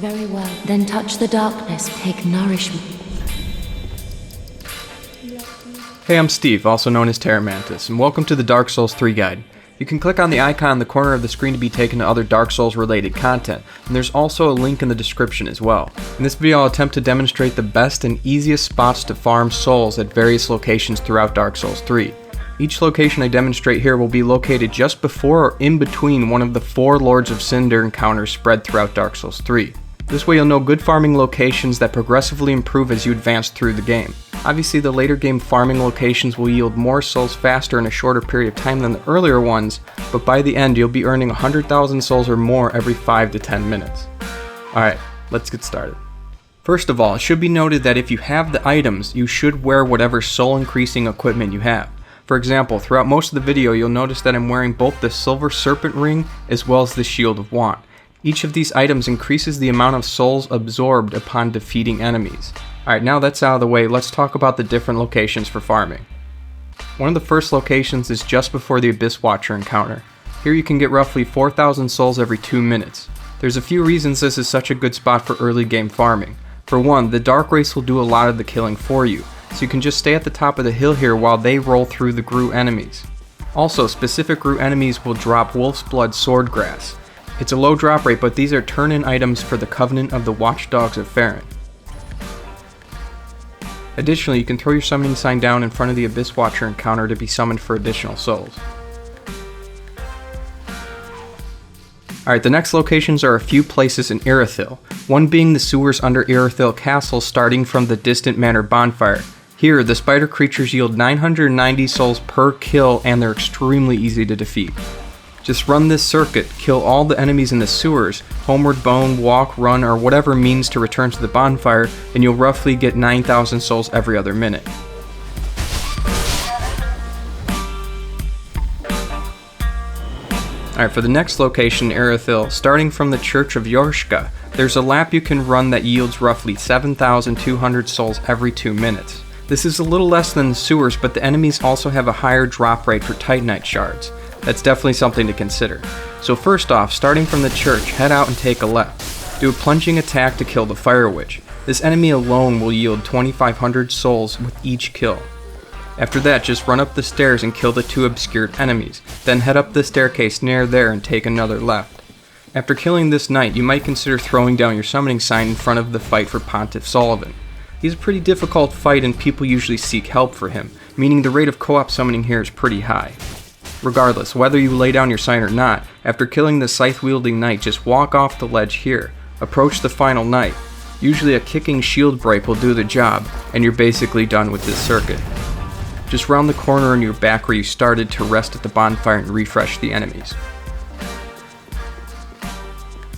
Very well. Then touch the darkness, take nourishment. Hey, I'm Steve, also known as TerraMantis, and welcome to the Dark Souls 3 guide. You can click on the icon in the corner of the screen to be taken to other Dark Souls related content, and there's also a link in the description as well. In this video I'll attempt to demonstrate the best and easiest spots to farm souls at various locations throughout Dark Souls 3. Each location I demonstrate here will be located just before or in between one of the 4 Lords of Cinder encounters spread throughout Dark Souls 3. This way you'll know good farming locations that progressively improve as you advance through the game. Obviously the later game farming locations will yield more souls faster in a shorter period of time than the earlier ones, but by the end you'll be earning 100,000 souls or more every 5 to 10 minutes. Alright, let's get started. First of all, it should be noted that if you have the items, you should wear whatever soul increasing equipment you have. For example, throughout most of the video you'll notice that I'm wearing both the Silver Serpent Ring as well as the Shield of Want. Each of these items increases the amount of souls absorbed upon defeating enemies. Alright, now that's out of the way, let's talk about the different locations for farming. One of the first locations is just before the Abyss Watcher encounter. Here you can get roughly 4,000 souls every 2 minutes. There's a few reasons this is such a good spot for early game farming. For one, the Dark Race will do a lot of the killing for you, so you can just stay at the top of the hill here while they roll through the Gru enemies. Also, specific Gru enemies will drop Wolf's Blood Swordgrass. It's a low drop rate, but these are turn-in items for the Covenant of the Watchdogs of Farron. Additionally, you can throw your summoning sign down in front of the Abyss Watcher encounter to be summoned for additional souls. Alright, the next locations are a few places in Irithyll, one being the sewers under Irithyll Castle starting from the Distant Manor bonfire. Here, the spider creatures yield 990 souls per kill and they're extremely easy to defeat. Just run this circuit, kill all the enemies in the sewers, homeward bone, walk, run, or whatever means to return to the bonfire, and you'll roughly get 9,000 souls every other minute. Alright, for the next location, Irithyll, starting from the Church of Yorshka, there's a lap you can run that yields roughly 7,200 souls every 2 minutes. This is a little less than the sewers, but the enemies also have a higher drop rate for Titanite shards. That's definitely something to consider. So first off, starting from the church, head out and take a left. Do a plunging attack to kill the Fire Witch. This enemy alone will yield 2,500 souls with each kill. After that, just run up the stairs and kill the 2 obscured enemies. Then head up the staircase near there and take another left. After killing this knight, you might consider throwing down your summoning sign in front of the fight for Pontiff Sullivan. He's a pretty difficult fight and people usually seek help for him, meaning the rate of co-op summoning here is pretty high. Regardless, whether you lay down your sign or not, after killing the scythe-wielding knight, just walk off the ledge here. Approach the final knight. Usually a kicking shield break will do the job, and you're basically done with this circuit. Just round the corner and you're back where you started to rest at the bonfire and refresh the enemies.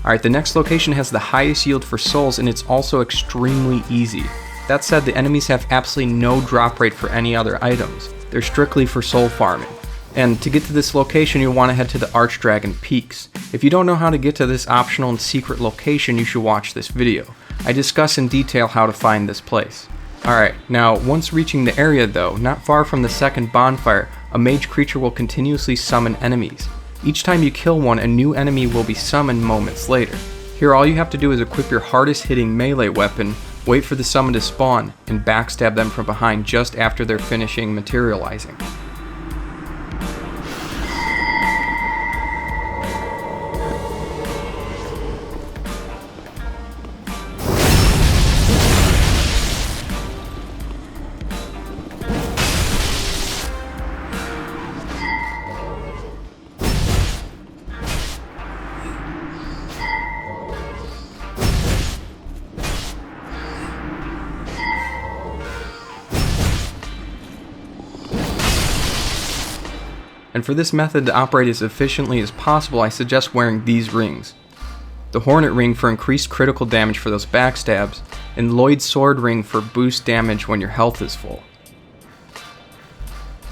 Alright, the next location has the highest yield for souls and it's also extremely easy. That said, the enemies have absolutely no drop rate for any other items. They're strictly for soul farming. And to get to this location, you'll want to head to the Archdragon Peaks. If you don't know how to get to this optional and secret location, you should watch this video. I discuss in detail how to find this place. Alright, now once reaching the area though, not far from the second bonfire, a mage creature will continuously summon enemies. Each time you kill one, a new enemy will be summoned moments later. Here all you have to do is equip your hardest hitting melee weapon, wait for the summon to spawn, and backstab them from behind just after they're finishing materializing. And for this method to operate as efficiently as possible, I suggest wearing these rings. The Hornet Ring for increased critical damage for those backstabs, and Lloyd's Sword Ring for boost damage when your health is full.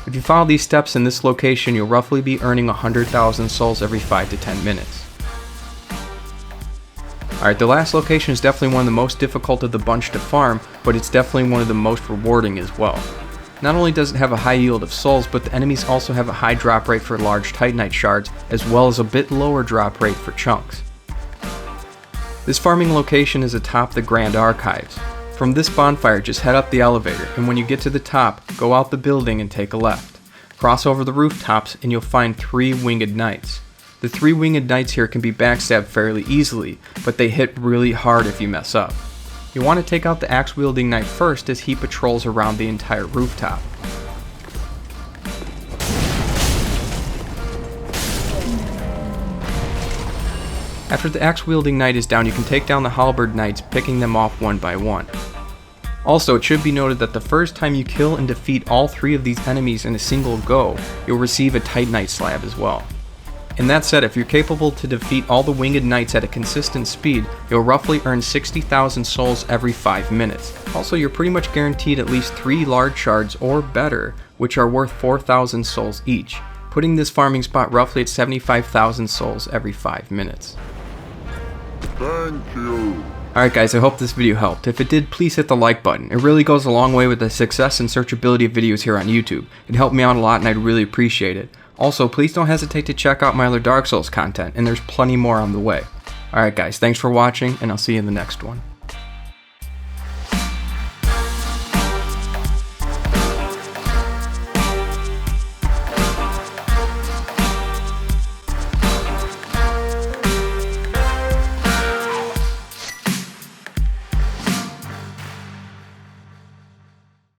If you follow these steps in this location, you'll roughly be earning 100,000 souls every 5 to 10 minutes. Alright, the last location is definitely one of the most difficult of the bunch to farm, but it's definitely one of the most rewarding as well. Not only does it have a high yield of souls, but the enemies also have a high drop rate for large Titanite shards, as well as a bit lower drop rate for chunks. This farming location is atop the Grand Archives. From this bonfire, just head up the elevator, and when you get to the top, go out the building and take a left. Cross over the rooftops and you'll find 3 winged knights. The 3 winged knights here can be backstabbed fairly easily, but they hit really hard if you mess up. You'll want to take out the axe-wielding knight first as he patrols around the entire rooftop. After the axe-wielding knight is down, you can take down the halberd knights, picking them off one by one. Also, it should be noted that the first time you kill and defeat all 3 of these enemies in a single go, you'll receive a Titanite slab as well. And that said, if you're capable to defeat all the winged knights at a consistent speed, you'll roughly earn 60,000 souls every 5 minutes. Also, you're pretty much guaranteed at least 3 large shards or better, which are worth 4,000 souls each, putting this farming spot roughly at 75,000 souls every 5 minutes. Thank you. Alright guys, I hope this video helped. If it did, please hit the like button. It really goes a long way with the success and searchability of videos here on YouTube. It helped me out a lot and I'd really appreciate it. Also, please don't hesitate to check out my other Dark Souls content, and there's plenty more on the way. Alright guys, thanks for watching, and I'll see you in the next one.